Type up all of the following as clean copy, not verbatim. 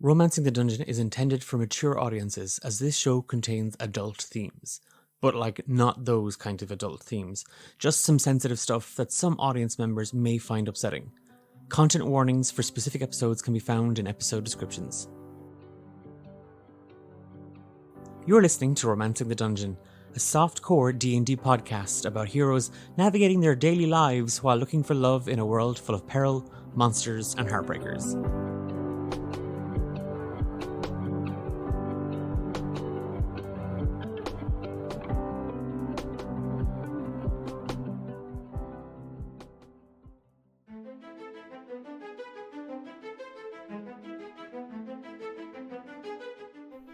Romancing the Dungeon is intended for mature audiences as this show contains adult themes. But not those kind of adult themes. Just some sensitive stuff that some audience members may find upsetting. Content warnings for specific episodes can be found in episode descriptions. You're listening to Romancing the Dungeon, a soft-core D&D podcast about heroes navigating their daily lives while looking for love in a world full of peril, monsters, and heartbreakers.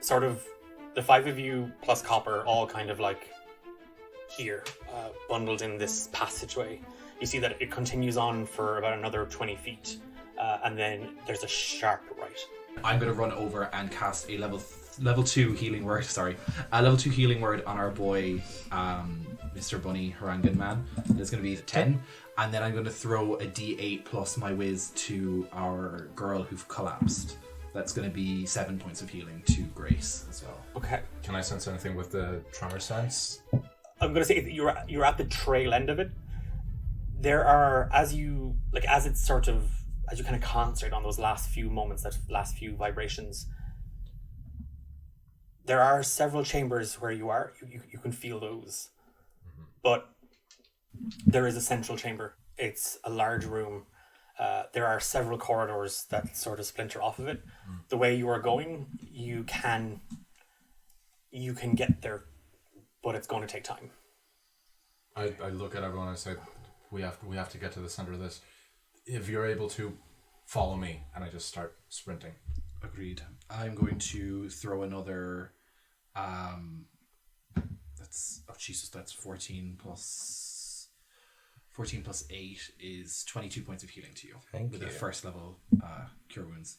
Sort of the five of you plus Copper all kind of here, bundled in this passageway. You see that it continues on for about another 20 feet, and then there's a sharp right. I'm going to run over and cast a level 2 healing word, a level 2 healing word on our boy, Mr. Bunny Harangan Man. It's going to be 10, and then I'm going to throw a d8 plus my whiz to our girl who've collapsed. That's going to be 7 points of healing to Grace as well. Okay. Can I sense anything with the tremor sense? I'm going to say that you're at the trail end of it. There are, as you kind of concentrate on those last few moments, that last few vibrations, there are several chambers where you are. You can feel those. Mm-hmm. But there is a central chamber. It's a large room. There are several corridors that sort of splinter off of it. The way you are going, you can get there, but it's going to take time. I look at everyone and I say, we have to get to the center of this. If you're able to, follow me, and I just start sprinting. Agreed. I'm going to throw another. That's 14 plus 8 is 22 points of healing to you. Thank with you. A first level cure wounds.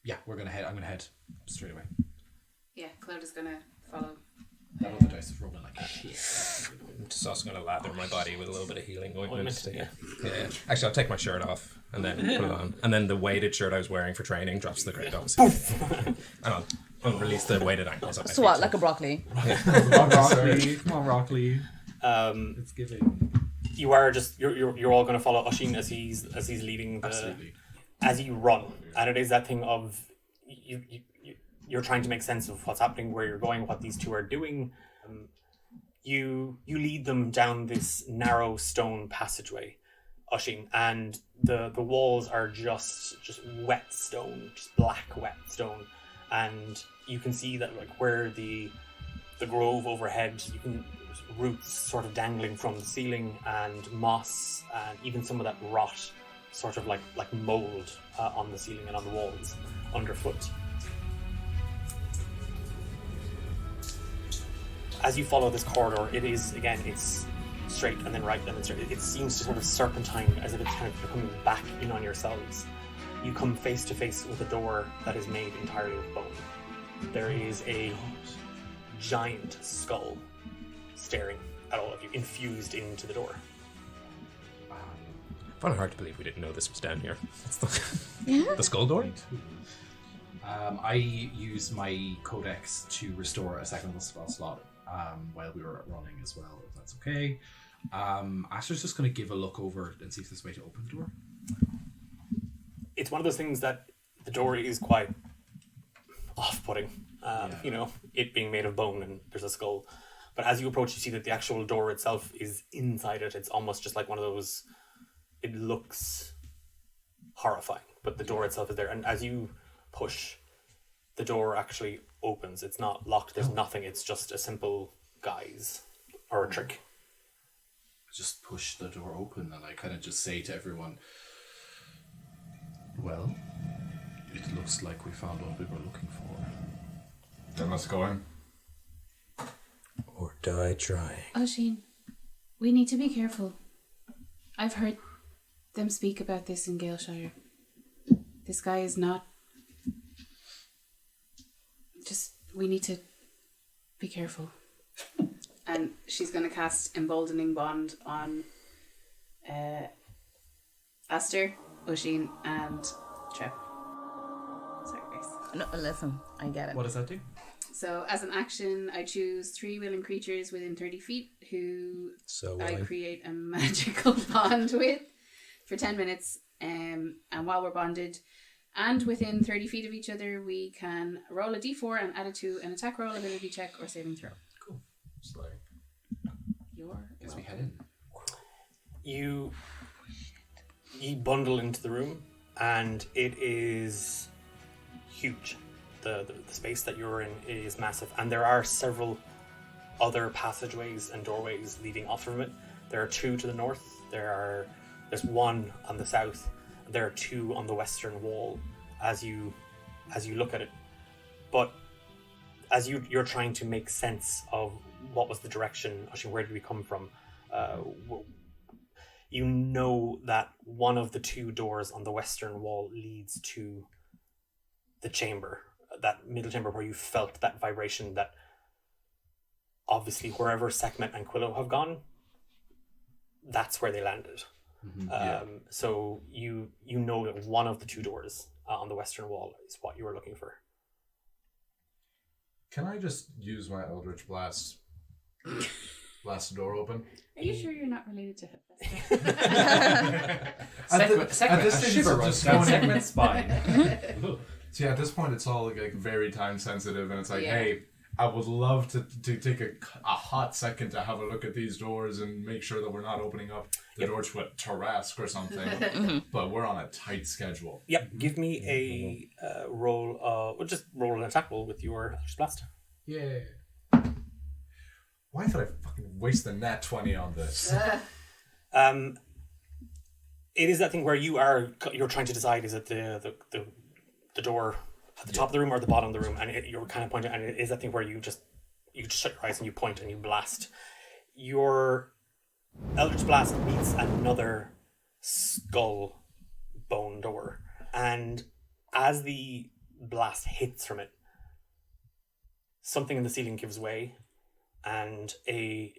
Yeah, I'm gonna head straight away. Yeah, Clodagh's gonna follow. That other dice is rolling like shit. I'm just also going to lather my body with a little bit of healing ointment. Yeah. Actually, I'll take my shirt off and then put it on. And then the weighted shirt I was wearing for training drops to the great dogs. And I'll release the weighted ankles. So what, like a broccoli? Come on, broccoli. It's giving. You are you're all going to follow Oisin as he's leading. Absolutely. As you run, and it is that thing of you're trying to make sense of what's happening, where you're going, what these two are doing. You lead them down this narrow stone passageway, Oisin, and the walls are just wet stone, just black wet stone, and you can see that where the grove overhead, you can roots sort of dangling from the ceiling, and moss, and even some of that rot, sort of like mold on the ceiling and on the walls underfoot. As you follow this corridor, it's straight and then right and then straight. It seems to sort of serpentine, as if it's kind of coming back in on yourselves. You come face to face with a door that is made entirely of bone. There is a giant skull staring at all of you, infused into the door. I find it hard to believe we didn't know this was down here. The skull door? I use my codex to restore a second spell slot while we were running as well, if that's okay. Aster's just going to give a look over and see if there's a way to open the door. It's one of those things that the door is quite off-putting. It being made of bone and there's a skull. But as you approach, you see that the actual door itself is inside it. It's almost just like one of those. It looks horrifying, but the door itself is there. And as you push, the door actually opens. It's not locked. There's nothing. It's just a simple guise or a trick. I just push the door open and I kind of just say to everyone, well, it looks like we found what we were looking for. Then let's go in. Or die trying. Oisin, we need to be careful. I've heard them speak about this in Galeshire. This guy is not... we need to be careful. And she's going to cast Emboldening Bond on Aster, Oisin, and Trep. No, listen, I get it. What does that do? So, as an action, I choose 3 willing creatures within 30 feet who So I willing. create a magical bond with for 10 minutes. And while we're bonded and within 30 feet of each other, we can roll a d4 and add it to an attack roll, ability check, or saving throw. Cool. Slay. Guess we head in. You bundle into the room, and it is huge. The space that you're in is massive, and there are several other passageways and doorways leading off from it. There are 2 to the north. There's 1 on the south. And there are 2 on the western wall. As you look at it, but as you're trying to make sense of what was the direction, actually, where did we come from? You know that one of the 2 doors on the western wall leads to the chamber, that middle chamber where you felt that vibration. That obviously wherever Sekhmet and Quillo have gone, that's where they landed. So you know that one of the 2 doors on the western wall is what you were looking for. Can I just use my Eldritch Blast? Blast the door open? Are you sure you're not related to Hephaestus? At this stage, shiver it's runs just down going in. Segment's spine. So yeah, at this point, it's all like very time sensitive, and it's like, Yeah. hey, I would love to take a hot second to have a look at these doors and make sure that we're not opening up the door to a Tarrasque or something. But we're on a tight schedule. Yep. Give me a roll. Just roll an attack roll with your Eldritch Blast. Yeah. Why did I fucking waste the nat 20 on this? It is that thing where you're trying to decide, is it the door at the top of the room or the bottom of the room, and you're kind of pointing, and it is that thing where you just shut your eyes and you point and you blast. Your Eldritch Blast meets another skull bone door, and as the blast hits from it, something in the ceiling gives way, and a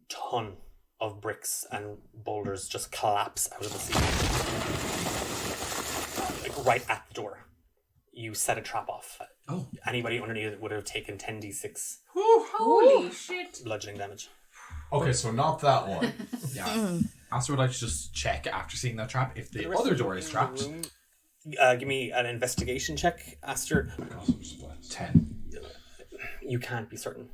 ton of bricks and boulders just collapse out of the ceiling, like right at the door. You set a trap off. Oh. Anybody underneath it would have taken 10d6 Holy shit! bludgeoning damage. Okay, so not that one. Yeah. Aster would like to just check after seeing that trap if the other door is trapped. Give me an investigation check, Aster. 10. You can't be certain.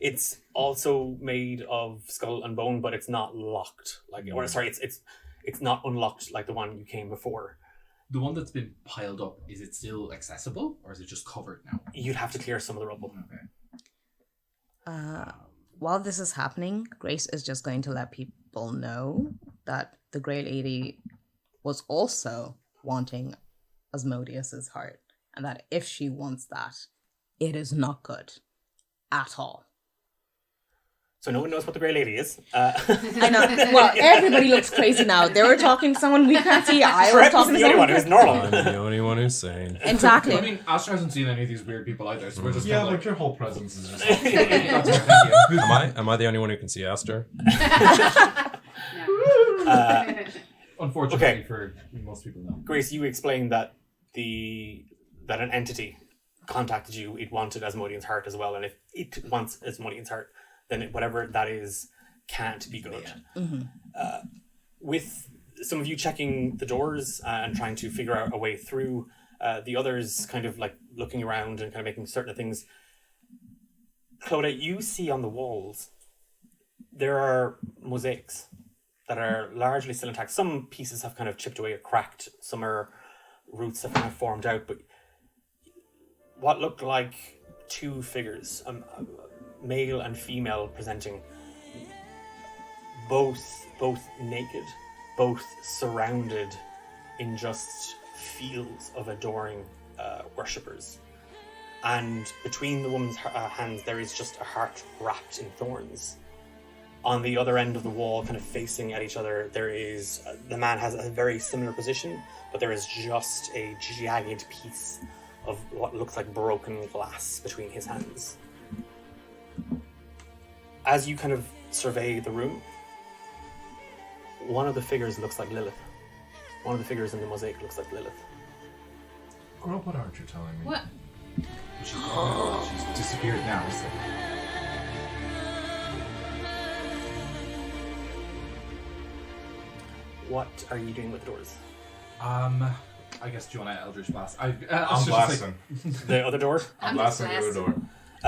It's also made of skull and bone, but it's not locked. It's not unlocked like the one you came before. The one that's been piled up, is it still accessible or is it just covered now? You'd have to clear some of the rubble. Okay. While this is happening, Grace is just going to let people know that the Grey Lady was also wanting Asmodeus's heart, and that if she wants that, it is not good at all. So no one knows what the Grey Lady is. I know. Well, everybody looks crazy now. They were talking to someone we can't see. I was Trep is talking to the only one someone. who's normal. I'm the only one who's sane. Exactly. I mean, Aster hasn't seen any of these weird people either, so we're just Yeah, kind like of your whole presence is just... Thank you. Am I the only one who can see Aster? Unfortunately Okay. for most people, no. Grace, you explained that that an entity contacted you. It wanted Asmodean's heart as well, and if it wants Asmodean's heart, then whatever that is can't be good. With some of you checking the doors and trying to figure out a way through, the others kind of like looking around and kind of making certain things. Clodagh, you see on the walls there are mosaics that are largely still intact. Some pieces have kind of chipped away or cracked. Some are roots have kind of formed out, but what looked like 2 figures, male and female, presenting, both naked, both surrounded in just fields of adoring worshippers. And between the woman's hands there is just a heart wrapped in thorns. On the other end of the wall, kind of facing at each other, there is the man has a very similar position, but there is just a jagged piece of what looks like broken glass between his hands. As you kind of survey the room, one of the figures looks like Lilith. One of the figures in the mosaic looks like Lilith. Girl, what aren't you telling me? What? She's disappeared now, so. What are you doing with the doors? I guess, do you want to Eldritch Blast? I'm blasting. The other door? I'm blasting the other door.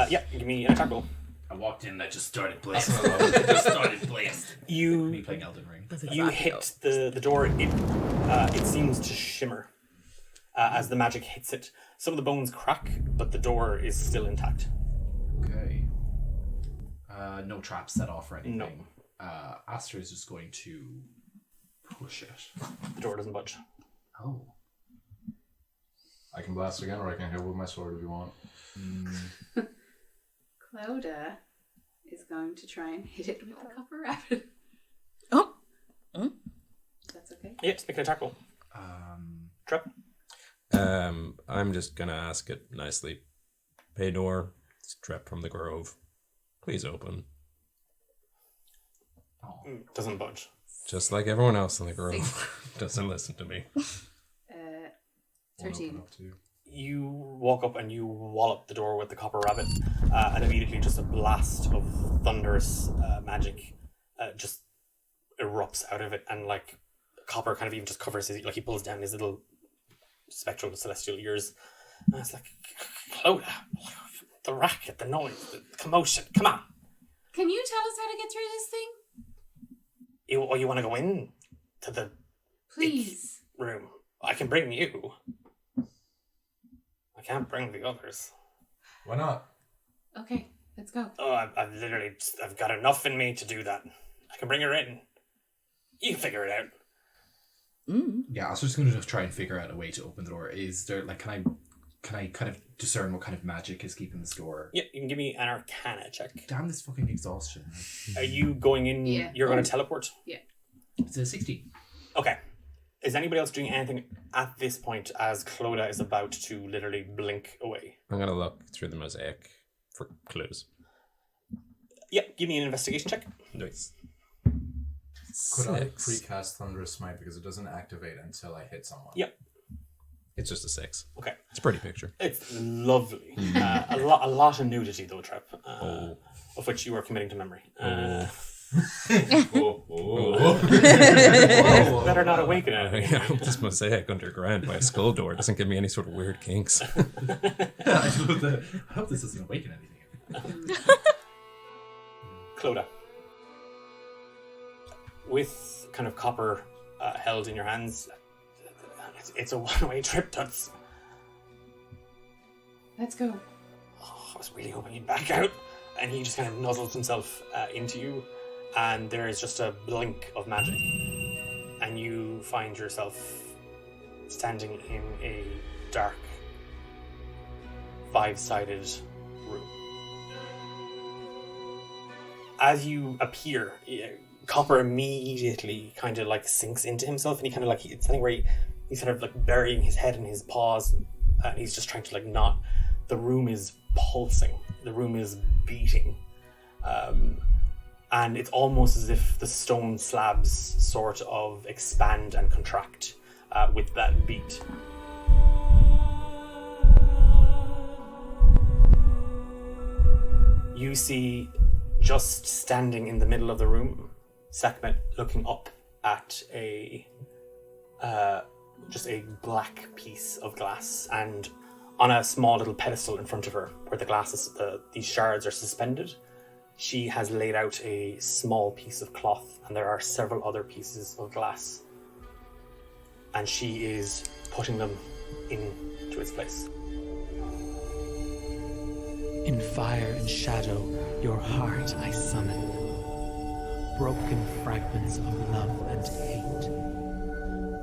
Yeah, give me an attack roll. I walked in and I just started blasting. Me You playing Elden Ring. you hit the door. It seems to shimmer as the magic hits it. Some of the bones crack, but the door is still intact. Okay. No traps set off or anything. No. Aster is just going to push it. The door doesn't budge. Oh. I can blast again, or I can hit with my sword if you want. Clodagh is going to try and hit it with a copper rabbit. Oh. That's okay. Yeah, just make an attack roll. Trep. I'm just gonna ask it nicely. Pay door. It's Trep from the Grove. Please open. Doesn't budge. Just like everyone else in the Grove. Doesn't listen to me. 13. You walk up and you wallop the door with the copper rabbit, and immediately just a blast of thunderous magic just erupts out of it, and like copper kind of even just covers his, like he pulls down his little spectral celestial ears, and it's like, Clodagh, the racket, the noise, the commotion, come on. Can you tell us how to get through this thing? You want to go in to the Please. room? I can bring you. I can't bring the others. Why not? Okay, let's go. Oh, I've literally I've got enough in me to do that. I can bring her in. You can figure it out. Yeah, I was just going to try and figure out a way to open the door. Is there, like, can I kind of discern what kind of magic is keeping this door? Yeah, you can give me an Arcana check. Damn this fucking exhaustion. Are you going in? Yeah. You're going to teleport? Yeah. It's a 16. Okay. Is anybody else doing anything at this point as Clodagh is about to literally blink away? I'm gonna look through the mosaic for clues. Yeah, give me an investigation check. Nice. Could I 6. precast Thunderous Smite because it doesn't activate until I hit someone? Yep. It's just a 6. Okay. It's a pretty picture. It's lovely. A lot of nudity though, Trep. Of which you are committing to memory. Better not awaken anything. This mosaic underground by a skull door doesn't give me any sort of weird kinks. I hope this doesn't awaken anything. Clodagh. With kind of copper held in your hands, it's a one-way trip, Tuts. Let's go. Oh, I was really hoping he'd back out. And he just kind of nuzzles himself into you, and there is just a blink of magic. And you find yourself standing in a dark, 5-sided room. As you appear, Copper immediately kind of like sinks into himself, and he kind of like, it's something where he's kind of like burying his head in his paws, and he's just trying to like not. The room is pulsing, the room is beating, and it's almost as if the stone slabs sort of expand and contract with that beat. You see, just standing in the middle of the room, Sekhmet looking up at just a black piece of glass, and on a small little pedestal in front of her, where the glasses, these shards are suspended, she has laid out a small piece of cloth, and there are several other pieces of glass, and she is putting them into its place. In fire and shadow, your heart I summon. Broken fragments of love and hate.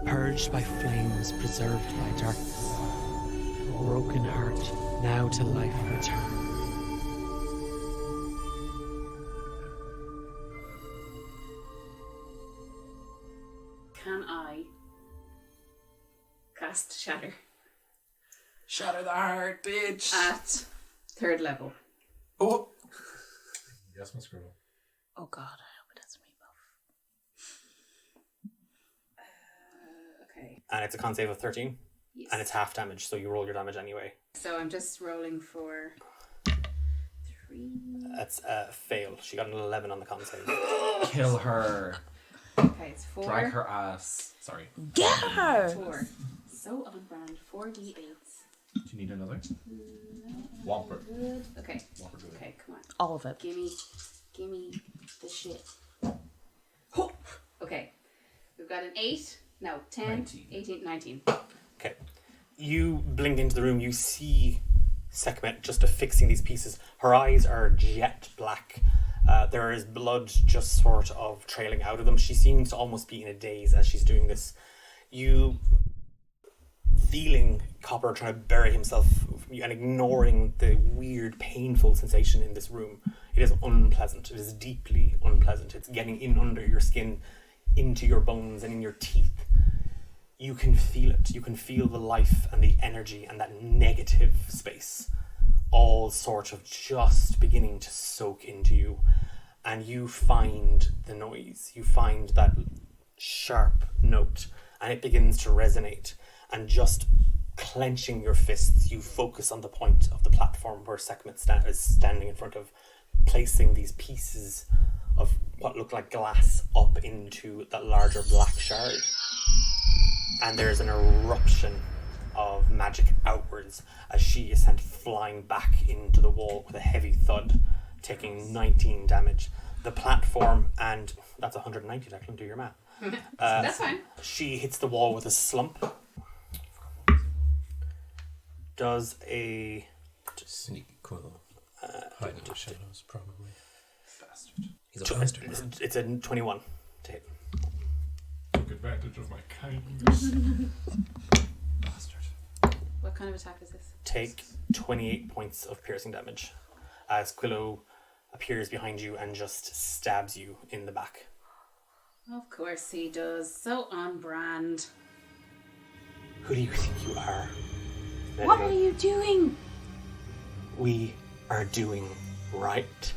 Purged by flames, preserved by darkness. Broken heart, now to life return. Can I cast Shatter Shatter the heart, bitch. at 3rd level? Oh. Yes, Miss Scribble. Oh god, I hope it doesn't rebuff. Okay. And it's a con save of 13. Yes. And it's half damage, so you roll your damage anyway. So I'm just rolling for 3. That's a fail. She got an 11 on the con save. Kill her. Okay, it's 4. Drag her ass. Sorry. Get her! 4. So on brand. 4d8s. Do you need another? Whomper. Good. Okay. Whopper good. Okay, come on. All of it. Gimme the shit. Okay. We've got an 8. No, 10, 19. 18, 19. Okay. You blink into the room. You see Sekhmet just affixing these pieces. Her eyes are jet black. There is blood just sort of trailing out of them. She seems to almost be in a daze as she's doing this. You feeling Copper trying to bury himself and ignoring the weird, painful sensation in this room. It is unpleasant. It is deeply unpleasant. It's getting in under your skin, into your bones and in your teeth. You can feel it. You can feel the life and the energy and that negative space all sort of just beginning to soak into you. And you find the noise. You find that sharp note and it begins to resonate. And just clenching your fists, you focus on the point of the platform where Sekhmet is standing in front of, placing these pieces of what look like glass up into that larger black shard. And there's an eruption of magic outwards as she is sent flying back into the wall with a heavy thud, taking 19 damage. The platform, and that's 190, Declan, do your math. That's fine. She hits the wall with a slump. Does a... Sneaky Quill. Hiding in the shadows, probably. Bastard. He's a bastard. It's a 21 to hit. Took advantage of my kindness. Bastard. What kind of attack is this? Take 28 points of piercing damage as Quillo appears behind you and just stabs you in the back. Of course he does. So on brand. Who do you think you are? What are you doing? We are doing right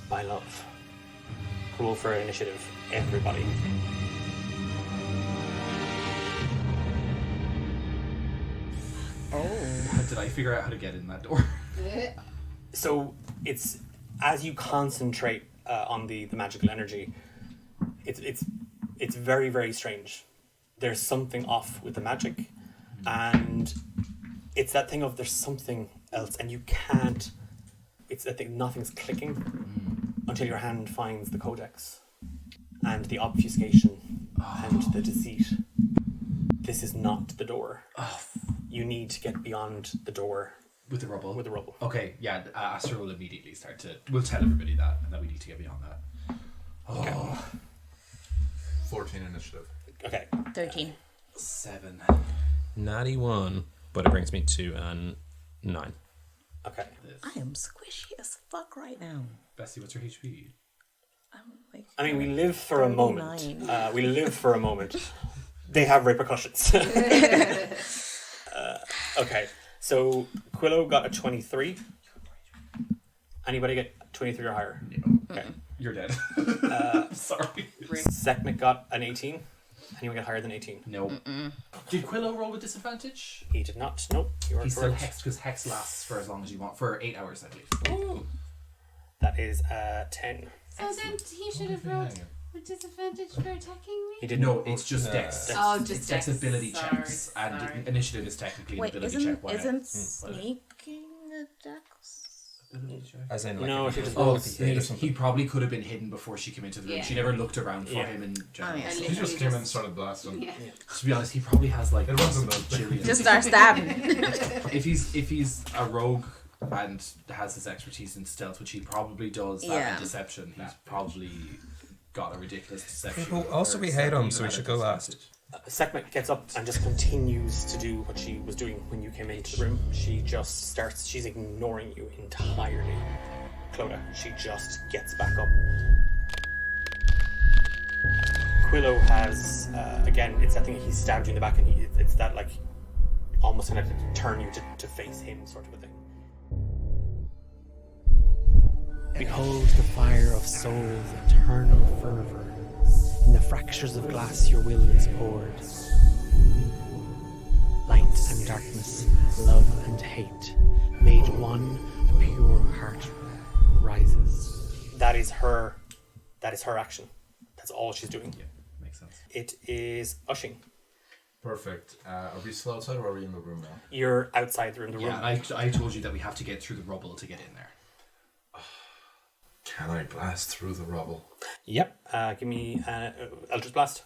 by love. Roll for initiative, everybody. Oh. Did I figure out how to get in that door? So it's as you concentrate on the magical energy, it's very, very strange. There's something off with the magic, and it's that thing of there's something else, and you can't. It's that thing, nothing's clicking until your hand finds the codex and the obfuscation and the deceit. This is not the door. You need to get beyond the door With the rubble? with the rubble. Okay, yeah, Aster will immediately start to... We'll tell everybody that, and that we need to get beyond that. Okay. 14 initiative. Okay. 13. 7. Natty 1, but it brings me to 9. Okay. I am squishy as fuck right now. Bessie, what's your HP? I'm like, I mean, we live for a moment. 39. We live for a moment. They have repercussions. Okay, so Quillo got a 23. Anybody get 23 or higher? No. Okay. You're dead. Sorry. Sekhmet got an 18. Anyone get higher than 18? No. Did Quillo roll with disadvantage? He did not. Nope. You are He's still correct. hexed, because hex lasts for as long as you want. For 8 hours, I believe. That is 10. So then he should have rolled with disadvantage for attacking me? He did No, not. it's just dex. Dex. Oh, just It's dex ability Sorry, checks, and sorry. initiative is technically an wait, ability isn't, check. isn't sneaking a dex? Ability check? As in, like, No, if he it just was Oh, with the 8 or something. he probably could have been hidden before she came into the room. Yeah. She never looked around for Yeah. him in general. Oh, yeah. He just came in and started blasting. Yeah. To be honest, he probably has like It wasn't the- bajillion- Just start stabbing. if he's a rogue and has his expertise in stealth, which he probably does, that Yeah. and deception, he's probably got a ridiculous deception. People also we hate him, so we should go last. Sekhmet gets up and just continues to do what she was doing when you came into the room. She just starts, she's ignoring you entirely. Clodagh, she just gets back up. Quillo has, again, it's that thing, he stabbed you in the back, and it's that, like, almost kind of to turn you to face him sort of a thing. Behold the fire of soul's eternal fervor. In the fractures of glass your will is poured. Light and darkness, love and hate, made one, a pure heart rises. That is her action. That's all she's doing. Yeah, makes sense. It is ushing. Perfect. Are we still outside or are we in the room now? You're outside the room. Yeah, I told you that we have to get through the rubble to get in there. Can I blast through the rubble? Yep. Give me Eldritch Blast.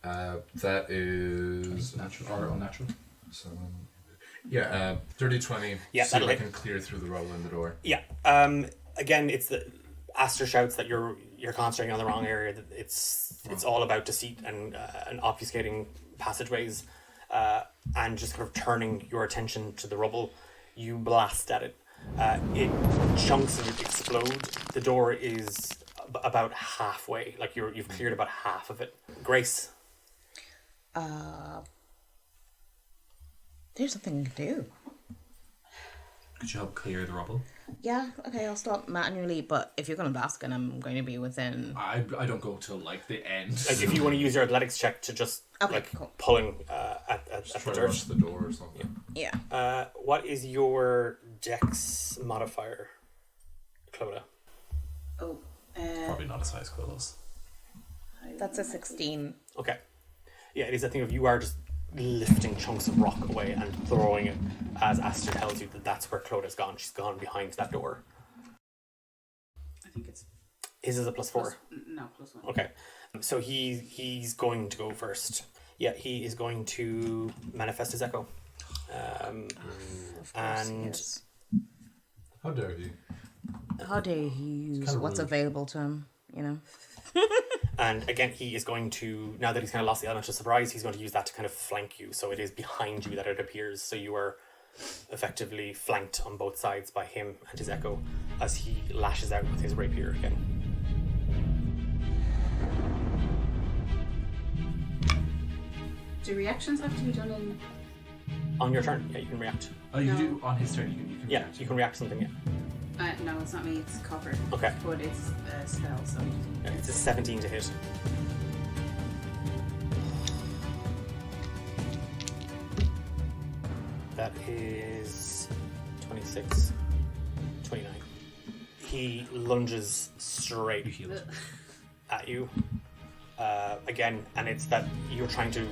That is Natural or unnatural? 7. Yeah, dirty 20. Yeah, see if that'll I hit. can clear through the rubble in the door. Yeah. Again, it's the Aster shouts that you're concentrating on the wrong area. That it's all about deceit and obfuscating passageways, and just kind of turning your attention to the rubble. You blast at it. It chunks and it explodes. The door is about halfway. Like you've cleared about half of it. Grace. There's something you can do. Could you help clear the rubble? Yeah, okay, I'll stop manually, but if you're going to blast and I'm going to be within... I don't go till like the end. Like if you want to use your athletics check to just Cool. pulling at Just the try to dirt. rush the door or something. Yeah. What is your dex modifier, Clodagh? Oh, Probably not as high as Quillow's. That's a 16. Okay. Yeah, it is a thing of you are just lifting chunks of rock away and throwing it as Aster tells you that that's where Clodagh's gone. She's gone behind that door. I think it's His is a +4. +1. Okay. So he's going to go first. Yeah, he is going to manifest his echo. And How dare he? How dare he use kinda what's rude. available to him, you know? And again, he is going to, now that he's kind of lost the element of surprise, he's going to use that to kind of flank you. So it is behind you that it appears. So you are effectively flanked on both sides by him and his echo as he lashes out with his rapier again. Do reactions have to be done in... On your turn, yeah, you can react. Oh, you No. can do on his turn. You can Yeah, react. you can react to something, yeah. no, it's not me, it's cover. Okay. But it's a spell, so... Yeah, it's a 17 to hit. That is 26, 29. He lunges straight You heal it. at you again, and it's that you're trying to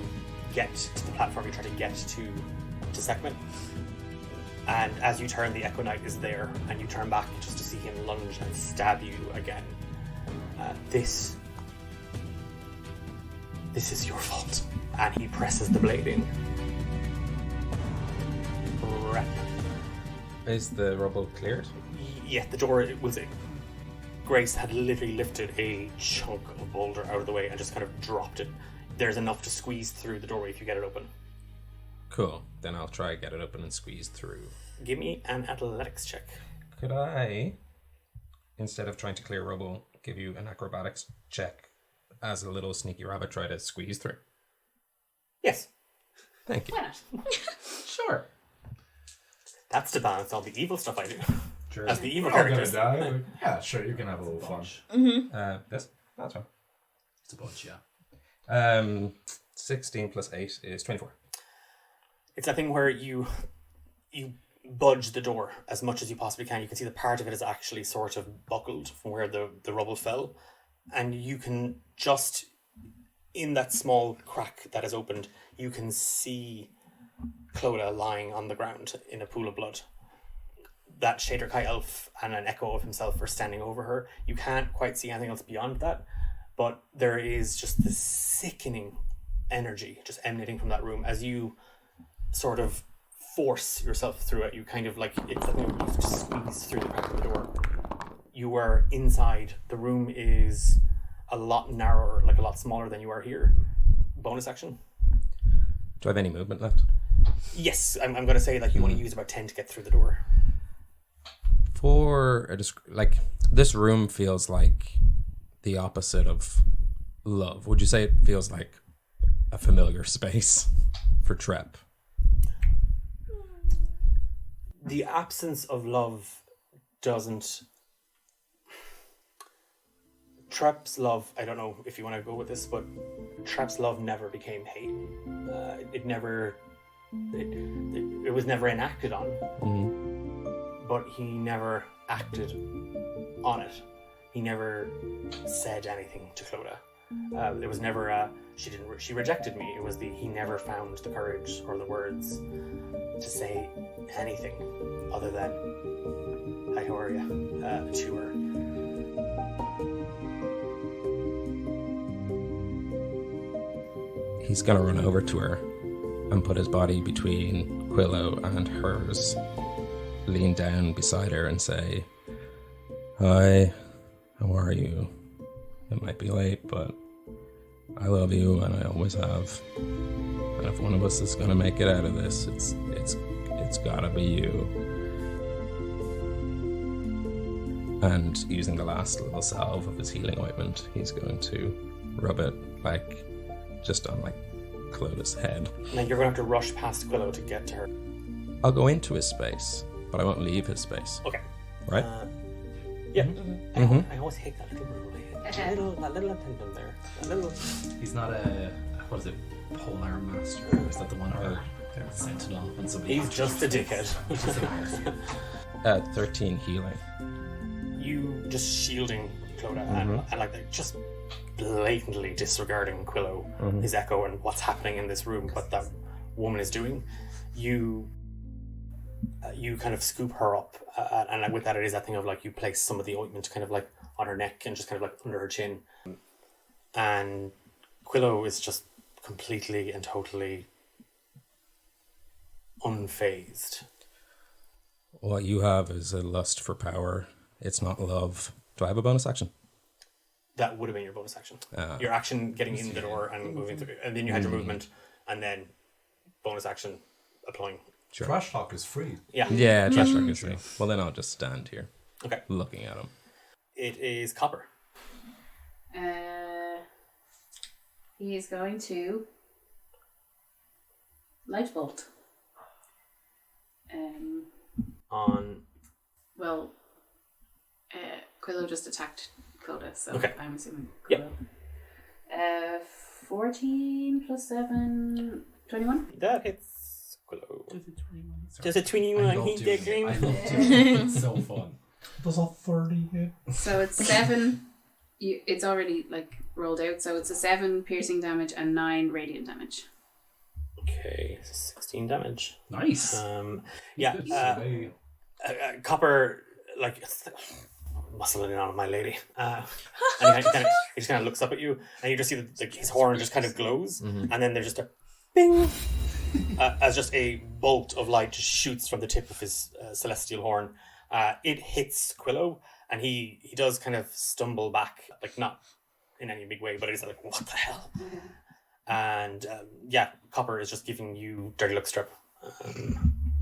get to the platform, you're trying to get to Sekhmet. And as you turn, the Echo Knight is there, and you turn back just to see him lunge and stab you again. This is your fault. And he presses the blade in. Rep. Is the rubble cleared? Yeah, the door was... Grace had literally lifted a chunk of boulder out of the way and just kind of dropped it. There's enough to squeeze through the doorway if you get it open. Cool. Then I'll try get it open and squeeze through. Give me an athletics check. Could I, instead of trying to clear rubble, give you an acrobatics check as a little sneaky rabbit try to squeeze through? Yes. Thank you. Why not? Sure. That's to balance all the evil stuff I do. Sure. As the evil We're all gonna characters. die. Like, yeah, sure, you can have a little fun. This? That's fine. It's a bunch, yeah. 16 plus 8 is 24. It's that thing where you budge the door as much as you possibly can. You can see the part of it is actually sort of buckled from where the rubble fell. And you can just, in that small crack that has opened, you can see Clodagh lying on the ground in a pool of blood. That Shader Kai elf and an echo of himself are standing over her. You can't quite see anything else beyond that, but there is just this sickening energy just emanating from that room as you sort of force yourself through it. You kind of like, it's like you just squeeze through the crack of the door. You are inside. The room is a lot narrower, like a lot smaller than you are here. Bonus action? Do I have any movement left? Yes, I'm going to say like you want to use about 10 to get through the door. For a like, this room feels like the opposite of love. Would you say it feels like a familiar space for Trep? The absence of love doesn't... Trep's love, I don't know if you want to go with this, but Trep's love never became hate. It was never enacted on. But he never acted on it. He never said anything to Clodagh. It was never she rejected me. It was he never found the courage or the words to say anything other than "Hi, how are you?" to her. He's gonna run over to her and put his body between Quillo and hers, lean down beside her and say, "Hi, how are you? It might be late, but I love you and I always have. And if one of us is gonna make it out of this, it's gotta be you." And using the last little salve of his healing ointment, he's going to rub it just on Clodagh's head. Now you're going to have to rush past Quillo to get to her. I'll go into his space, but I won't leave his space. Okay. Right? Yeah. I always hate that little rule. That little attendant there. He's not what is it, polar master? Is that the one, or sentinel? When somebody He's just a dickhead. 13 healing. You just shielding Clodagh and just blatantly disregarding Quillo, his echo, and what's happening in this room, what that woman is doing. You kind of scoop her up, and with that, it is that thing of you place some of the ointment kind of on her neck and just kind of under her chin, and Quillo is just completely and totally unfazed. What you have is a lust for power. It's not love. Do I have a bonus action? That would have been your bonus action. Your action getting in the door and moving through, and then you had your movement, and then bonus action applying. Sure. Trash talk is free. Yeah. Yeah, trash talk is free. Well, then I'll just stand here. Okay. Looking at him. It is Copper. He is going to light bolt. On. Well, Quillo just attacked Clodagh, so Okay. I'm assuming Yep. Quillo. 14 plus 7, 21. That hits Quillo. Does a I 21 love hit doing the it. game? I love doing it. It's so fun. Does a 30 hit? So it's 7. It's already rolled out, so it's a 7 piercing damage and 9 radiant damage. Okay, 16 damage. Nice. Yeah. Copper, muscling in on my lady. And he just kind of looks up at you, and you just see that his horn just kind of glows, and then there's just a bing, as just a bolt of light just shoots from the tip of his celestial horn. It hits Quillo, and he does kind of stumble back, not in any big way, but he's what the hell? And Copper is just giving you dirty look strip.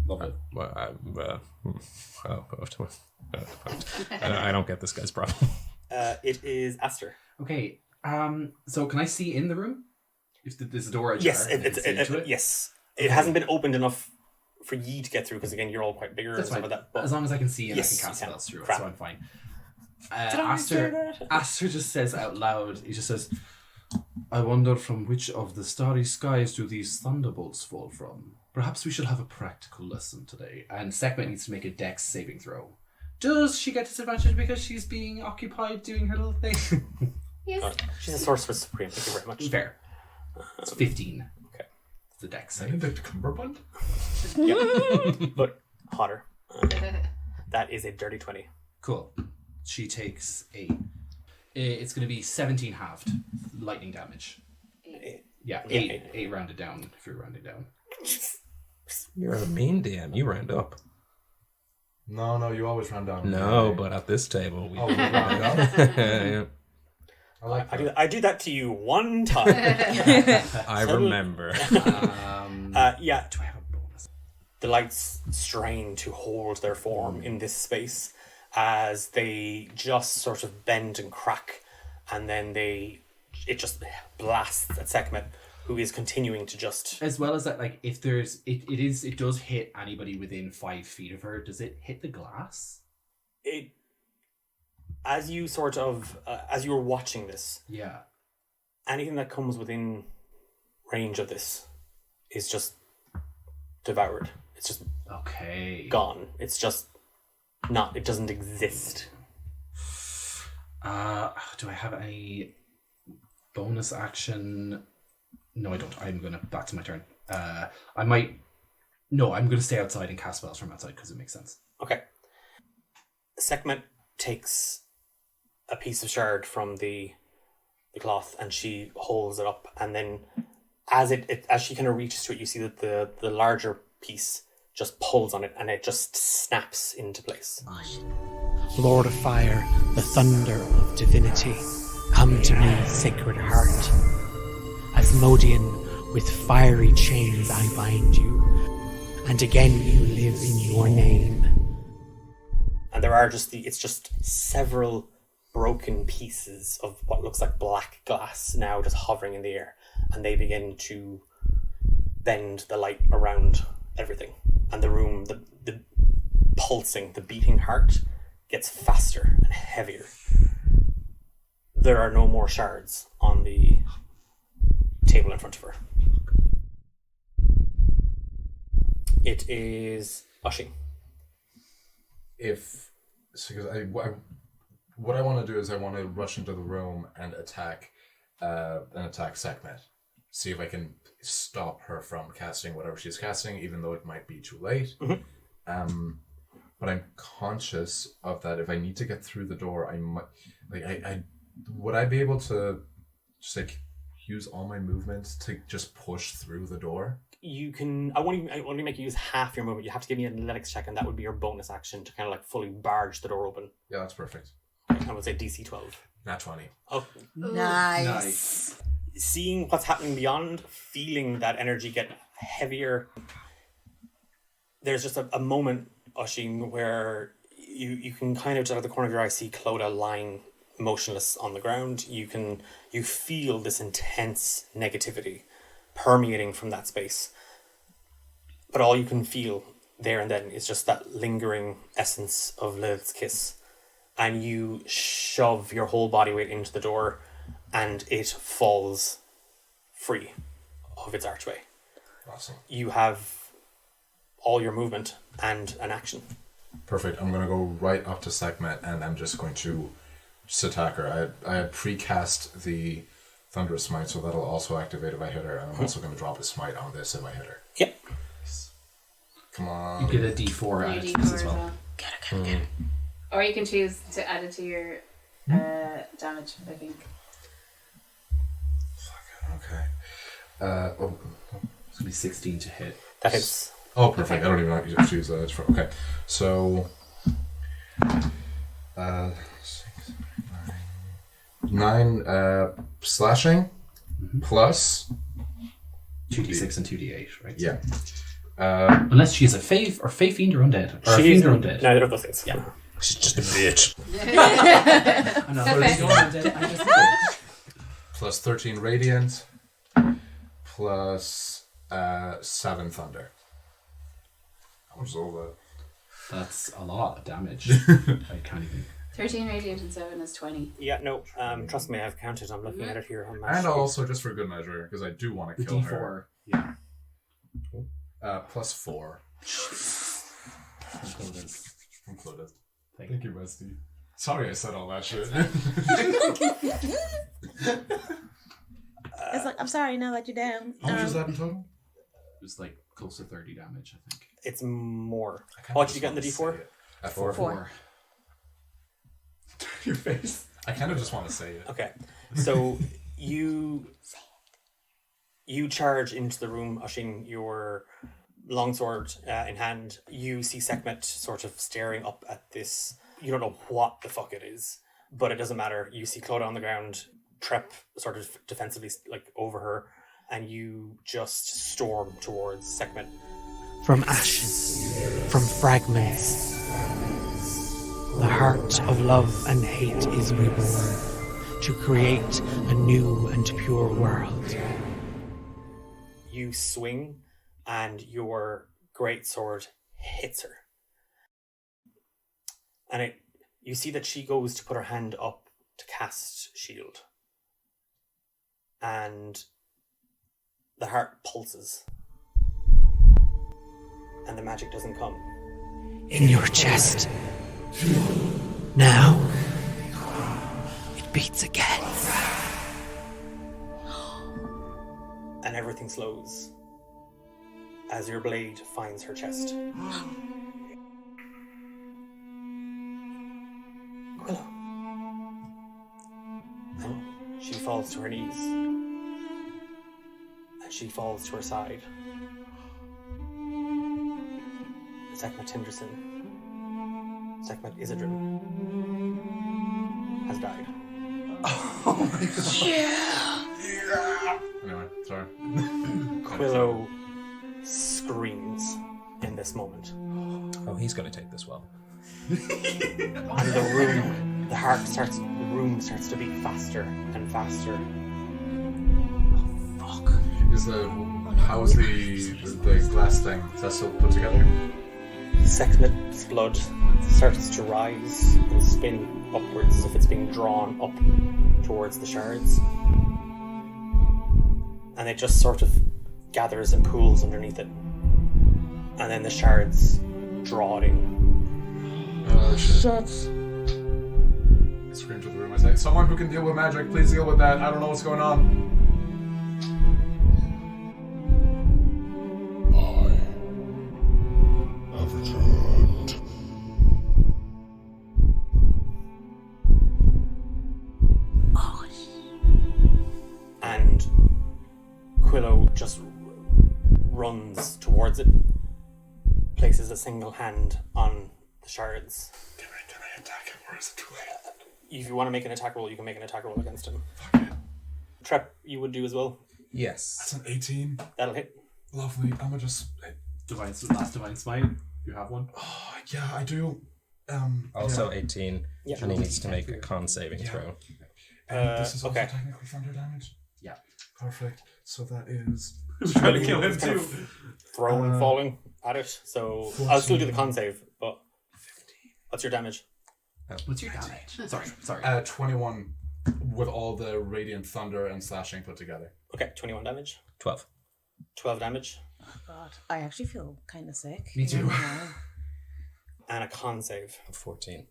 Love it. I don't get this guy's problem. It is Aster. Okay. So can I see in the room? If there's a door ajar? Yes, yes. It hasn't been opened enough for ye to get through, because again, you're all quite bigger. That's and fine. stuff like that. As long as I can see and Yes, I can cast you can. spells through it, Crap. so I'm fine. Did I say that? Aster just says out loud, he just says, "I wonder from which of the starry skies do these thunderbolts fall from? Perhaps we should have a practical lesson today." And Sekhmet needs to make a dex saving throw. Does she get disadvantage because she's being occupied doing her little thing? Yes. She's a sorceress supreme. Thank you very much. Fair. It's 15. Okay. It's the dex I save. think the cummerbund? But hotter. That is a dirty 20. Cool. She takes it's going to be 17 halved lightning damage. Yeah, Yeah, 8 rounded down if you're rounding down. You're a mean DM. You round up. No, you always run down. No, but at this table, we Oh, we round up? yeah. I like that. I do that to you one time. I remember. Do I have a bonus? The lights strain to hold their form in this space as they just sort of bend and crack, and then it just blasts at Sekhmet, who is continuing to just... As well as that, if there's it does hit anybody within 5 feet of her. Does it hit the glass? As you sort of, as you were watching this, Yeah. anything that comes within range of this is just devoured. It's just Okay. gone. It's just not, it doesn't exist. Do I have any bonus action? No, I don't. That's my turn. I might. No, I'm going to stay outside and cast spells from outside because it makes sense. Okay. Sekhmet takes a piece of shard from the cloth and she holds it up, and then as as she kind of reaches to it, you see that the larger piece just pulls on it and it just snaps into place. Lord of Fire, the thunder of divinity, come to me, Sacred Heart. Asmodean, with fiery chains I bind you, and again you live in your name. And there are it's just several broken pieces of what looks like black glass now just hovering in the air, and they begin to bend the light around everything. And the room, the pulsing, the beating heart gets faster and heavier. There are no more shards on the table in front of her. It is Oisin. What I want to do is I want to rush into the room and attack Sekhmet. See if I can stop her from casting whatever she's casting, even though it might be too late. Mm-hmm. But I'm conscious of that. If I need to get through the door, I might would I be able to just use all my movement to just push through the door? You can. I only make you use half your movement. You have to give me an athletics check, and that would be your bonus action to kind of like fully barge the door open. Yeah, that's perfect. I would say DC 12. Nat 20. Oh, Nice. seeing what's happening beyond, feeling that energy get heavier. There's just a moment, Oisin, where you can kind of just out of the corner of your eye see Clodagh lying motionless on the ground. You feel this intense negativity permeating from that space. But all you can feel there and then is just that lingering essence of Lilith's kiss. And you shove your whole body weight into the door and it falls free of its archway. Awesome. You have all your movement and an action. Perfect. I'm going to go right up to Sekhmet and I'm just going to just attack her. I had precast the Thunderous Smite, so that'll also activate if I hit her, and I'm also going to drop a Smite on this if I hit her. Yep. Come on. You get a D4 added to this as well. Get it. Or you can choose to add it to your damage, I think. Okay. It's going to be 16 to hit. That hits. Oh, perfect. I don't even have to choose that. Okay. So, 6, 9, slashing plus 2d6 and 2d8, right? Yeah. Unless she's a Fae or Fae Fiend or Undead. Or a Fiend or Undead. Neither of those things. Yeah. She's just a bitch. I'm not undead. I'm just a bitch. Plus 13 radiant. Plus 7 thunder. How much is all that? That's a lot of damage. I can't even. 13 radiant and 7 is 20. Yeah, no, trust me, I've counted. I'm looking at it here on my And sheet. also, just for good measure, because I do want to The kill D4. her. Yeah. Plus 4. Included. Thank you, Westy. Sorry I said all that shit. It's like, I'm sorry, now let you down. How much is that in total? It was like close to 30 damage, I think. It's more. I kinda What did just you get in the wanna D4? say it. At 4. 4. Your face. I kind of just want to say it. Okay, so you charge into the room, Oisin, your longsword in hand. You see Sekhmet sort of staring up at this. You don't know what the fuck it is, but it doesn't matter. You see Clodagh on the ground, Trep sort of defensively like over her, and you just storm towards Sekhmet. From ashes, from fragments, the heart of love and hate is reborn to create a new and pure world. You swing, and your greatsword hits her. And it You see that she goes to put her hand up to cast shield. And the heart pulses. And the magic doesn't come. In your chest. Now, it beats again. And everything slows as your blade finds her chest. Willow. And she falls to her knees. And she falls to her side. Sekhmet Tinderson, Sekhmet Isidrin, has died. Oh my god. Yeah. Anyway, sorry. Quillo screams in this moment. Oh, he's going to take this well. And the room starts to beat faster and faster. Oh, fuck. How's the glass thing? Is that still put together? Sekhmet's blood starts to rise and spin upwards as if it's being drawn up towards the shards. And it just sort of gathers and pools underneath it. And then the shards draw it in. Oh, shit. I scream to the room. I say, someone who can deal with magic, please deal with that. I don't know what's going on. And Quillo just runs towards it, places a single hand on the shards. Can I attack him, or is it too late? If you want to make an attack roll, you can make an attack roll against him. Fuck it. Trep, you would do as well. Yes. That's an 18. That'll hit. Lovely. I'm gonna just... Last divine smite. You have one. Oh, yeah, I do. Also yeah. 18, Yeah. and he needs to make a con saving Yeah. throw. And this is also okay. technically thunder damage? Yeah. Perfect. So that is... Trying to kill him Kind too. of thrown and falling at it. So I'll still do the con save, but 15. what's your damage? What's your damage? Sorry. 21 with all the radiant thunder and slashing put together. Okay, 21 damage. 12. 12 damage. God, I actually feel kind of sick. Me too. Yeah. And a con save. 14.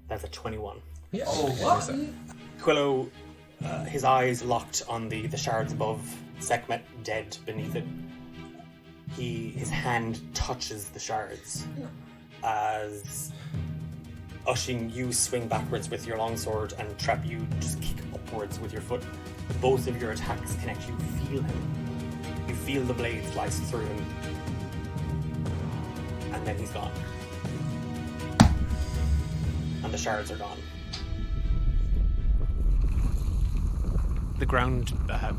That's a 21. Yeah. Oh, what? Quillo, his eyes locked on the shards above, Sekhmet dead beneath it. His hand touches the shards as Oisin, you swing backwards with your longsword, and Trep, you just kick upwards with your foot. Both of your attacks connect. You feel him. You feel the blade slice through him. And then he's gone. And the shards are gone. The ground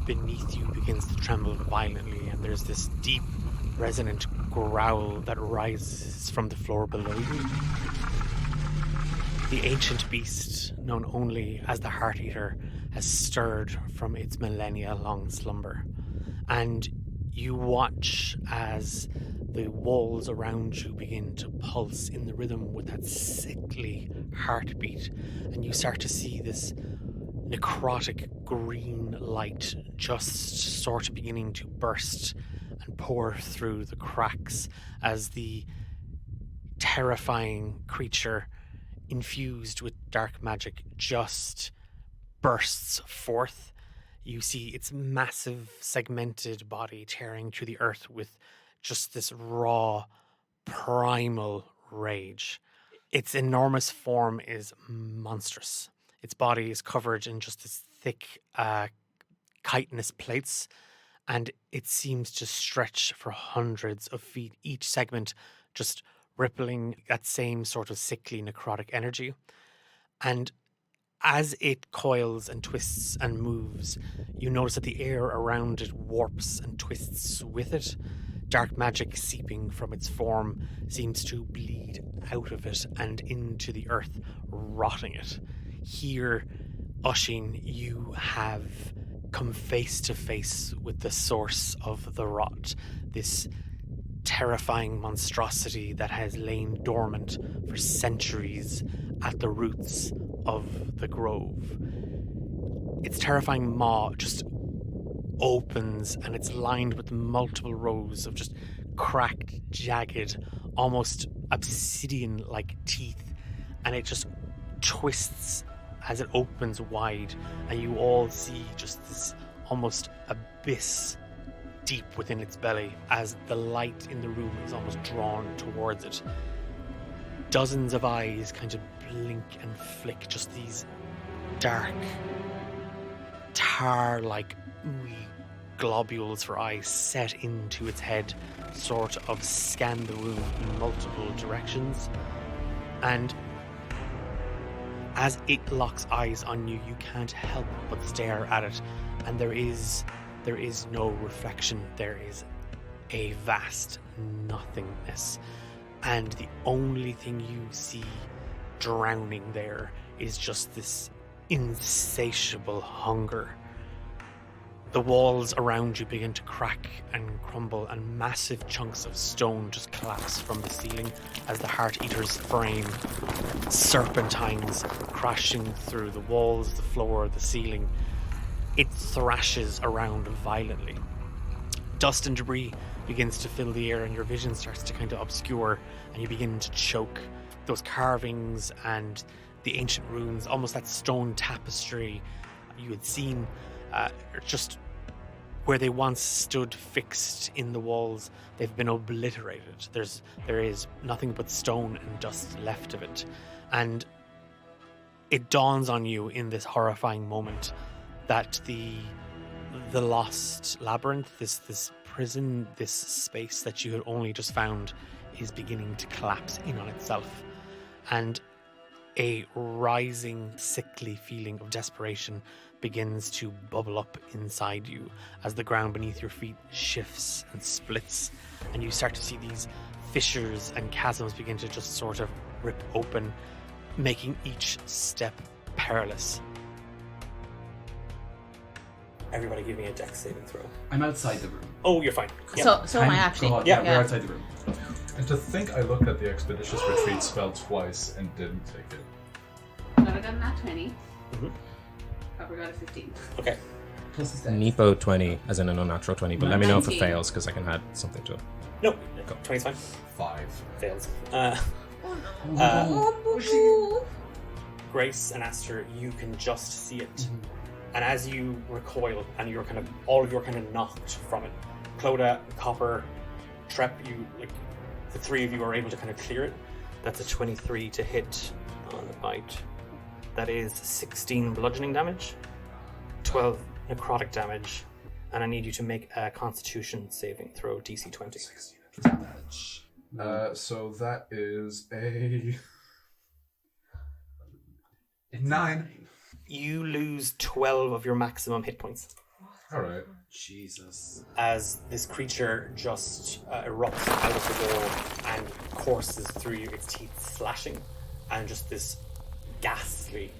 beneath you begins to tremble violently, and there's this deep, resonant growl that rises from the floor below you. The ancient beast, known only as the Heart Eater, has stirred from its millennia-long slumber, and you watch as the walls around you begin to pulse in the rhythm with that sickly heartbeat, and you start to see this necrotic green light just sort of beginning to burst and pour through the cracks as the terrifying creature infused with dark magic just bursts forth. You see its massive segmented body tearing through the earth with just this raw primal rage. Its enormous form is monstrous. Its body is covered in just this thick chitinous plates, and it seems to stretch for hundreds of feet, each segment just rippling that same sort of sickly necrotic energy. And as it coils and twists and moves, you notice that the air around it warps and twists with it. Dark magic seeping from its form seems to bleed out of it and into the earth, rotting it. Here, Oisin, you have come face to face with the source of the rot. This terrifying monstrosity that has lain dormant for centuries at the roots of the grove. Its terrifying maw just opens, and it's lined with multiple rows of just cracked, jagged, almost obsidian-like teeth, and it just twists as it opens wide, and you all see just this almost abyss deep within its belly as the light in the room is almost drawn towards it. Dozens of eyes kind of blink and flick, just these dark, tar-like ooey globules for eyes set into its head, sort of scan the room in multiple directions. And as it locks eyes on you, you can't help but stare at it, and there is no reflection. There is a vast nothingness, and the only thing you see drowning there is just this insatiable hunger. The walls around you begin to crack and crumble, and massive chunks of stone just collapse from the ceiling as the Heart Eater's frame serpentines, crashing through the walls, the floor, the ceiling. It thrashes around violently. Dust and debris begins to fill the air, and your vision starts to kind of obscure, and you begin to choke. Those carvings and the ancient runes, almost that stone tapestry you had seen, just where they once stood fixed in the walls, they've been obliterated. There is nothing but stone and dust left of it. And it dawns on you in this horrifying moment that the lost labyrinth, this prison, this space that you had only just found, is beginning to collapse in on itself. And a rising, sickly feeling of desperation begins to bubble up inside you as the ground beneath your feet shifts and splits, and you start to see these fissures and chasms begin to just sort of rip open, making each step perilous. Everybody give me a dex saving throw. I'm outside the room. Oh, you're fine. Yep. So am I actually. God, Yeah. we're outside the room. And to think I looked at the Expeditious Retreat spell twice and didn't take it. Connor got a nat 20. Mhm. Copper got a 15. Okay. Plus his dex. Nepo 20, as in an unnatural 20, but let me know if it 19. fails, because I can add something to it. Nope. 20's fine. 5. Fails. Grace and Aster, you can just see it. And as you recoil and you're kind of, all of you are kind of knocked from it. Clodagh, Copper, Trep, the three of you are able to kind of clear it. That's a 23 to hit on the bite. That is 16 bludgeoning damage, 12 necrotic damage, and I need you to make a Constitution saving throw, DC 20. So that is a 9. You lose 12 of your maximum hit points Alright. Jesus. as this creature just erupts out of the door and courses through you, its teeth slashing, and just this ghastly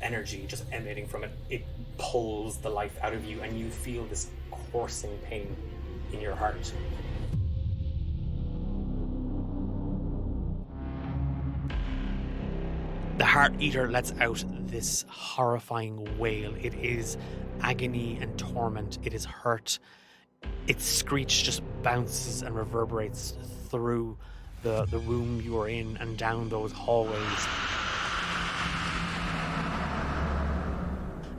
energy just emanating from it. It pulls the life out of you, and you feel this coursing pain in your heart. The Heart Eater lets out this horrifying wail. It is agony and torment. It is hurt. Its screech just bounces and reverberates through the room you are in and down those hallways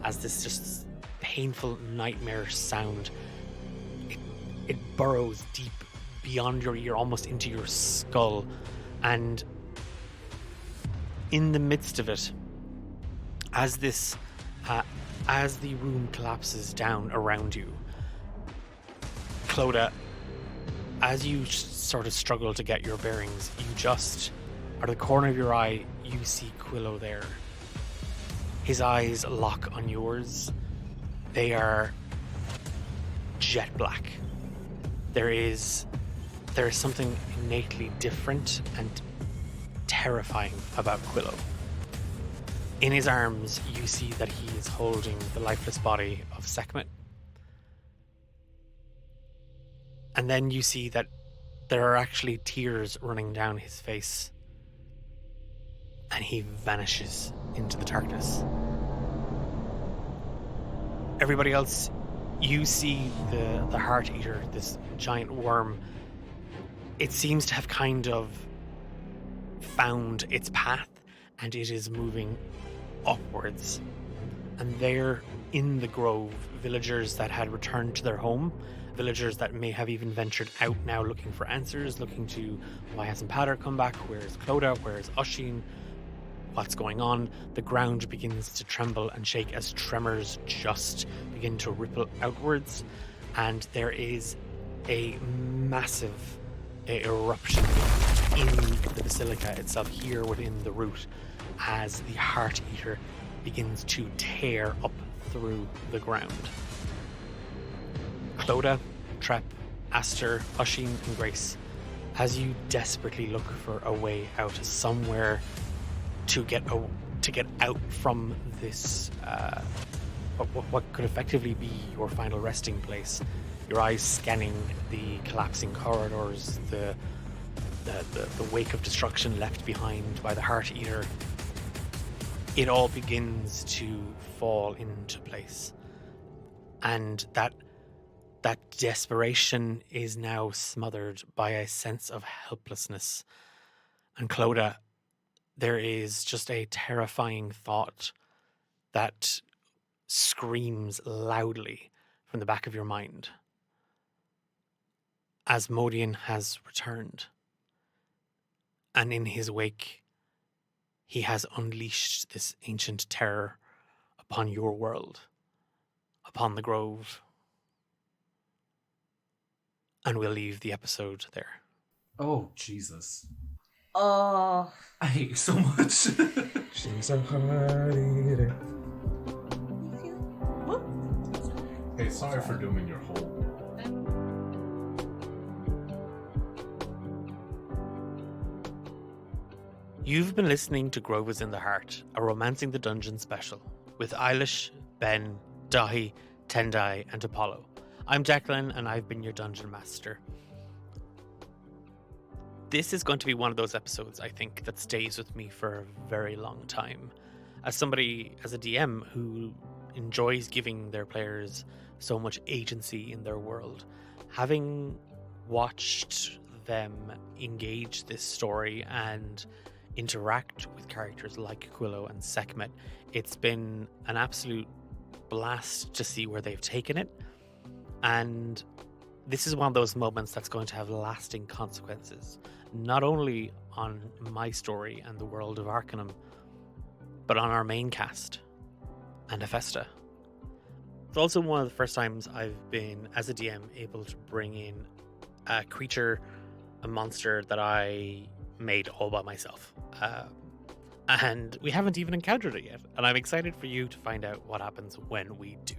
as this just painful nightmare sound. It burrows deep beyond your ear, almost into your skull, and in the midst of it, as the room collapses down around you, Clodagh, as you sort of struggle to get your bearings, you just, out of the corner of your eye, you see Quillo there. His eyes lock on yours. They are jet black. There is something innately different and terrifying about Quillo. In his arms, you see that he is holding the lifeless body of Sekhmet. And then you see that there are actually tears running down his face. And he vanishes into the darkness. Everybody else, you see the Heart Eater, this giant worm. It seems to have kind of found its path, and it is moving upwards. And there in the grove, villagers that had returned to their home, villagers that may have even ventured out now looking for answers, looking to why hasn't Pater come back, where's Clodagh, where's Oisin, what's going on. The ground begins to tremble and shake as tremors just begin to ripple outwards, and there is a massive eruption in the basilica itself here within the root as the Heart Eater begins to tear up through the ground. Clodagh, Trep, Aster, Oisin, and Grace, as you desperately look for a way out, somewhere to get out from this, what could effectively be your final resting place. Your eyes scanning the collapsing corridors, the wake of destruction left behind by the Heart Eater. It all begins to fall into place, and that desperation is now smothered by a sense of helplessness. And Clodagh, there is just a terrifying thought that screams loudly from the back of your mind. Asmodean has returned, and in his wake, he has unleashed this ancient terror upon your world, upon the Grove. And we'll leave the episode there. Oh, Jesus. Oh. I hate you so much. She's a heart eater. Hey, sorry for dooming your whole. You've been listening to Grove is in the Heart, a Romancing the Dungeon special, with Eilis, Ben, Daithí, Tendai, and Apollo. I'm Declan, and I've been your Dungeon Master. This is going to be one of those episodes, I think, that stays with me for a very long time. As somebody, as a DM, who enjoys giving their players so much agency in their world, having watched them engage this story and interact with characters like Quillo and Sekhmet, it's been an absolute blast to see where they've taken it. And this is one of those moments that's going to have lasting consequences, not only on my story and the world of Arcanum, but on our main cast and Hephaestus. It's also one of the first times I've been, as a DM, able to bring in a creature, a monster that I made all by myself. And we haven't even encountered it yet, and I'm excited for you to find out what happens when we do.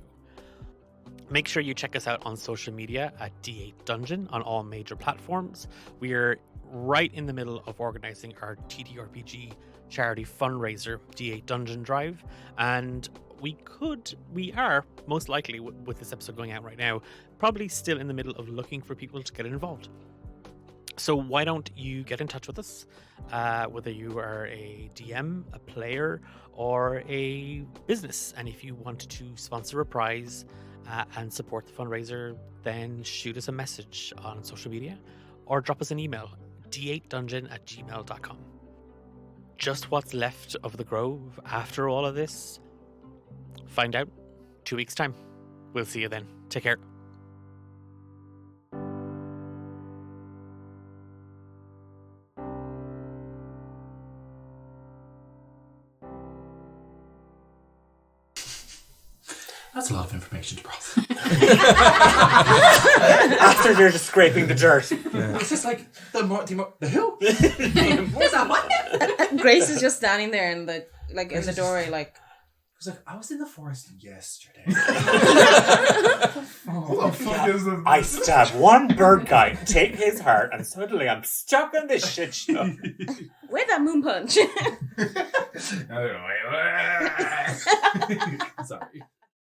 Make sure you check us out on social media at D8Dungeon on all major platforms. We're right in the middle of organizing our TTRPG charity fundraiser, D8 Dungeon Drive, and we are most likely, with this episode going out right now, probably still in the middle of looking for people to get involved. So why don't you get in touch with us, whether you are a DM, a player, or a business. And if you want to sponsor a prize and support the fundraiser, then shoot us a message on social media or drop us an email, d8dungeon@gmail.com. Just what's left of the Grove after all of this? Find out 2 weeks' time. We'll see you then. Take care. That's a lot of information to process. After you're just scraping the dirt. It's just like the who? There's a what? Grace is just standing there in the in the doorway, like. I was like, I was in the forest yesterday. What the fuck is this? I stab one bird guy, take his heart, and suddenly I'm stuck in this shit show. Where'd that moon punch? Sorry.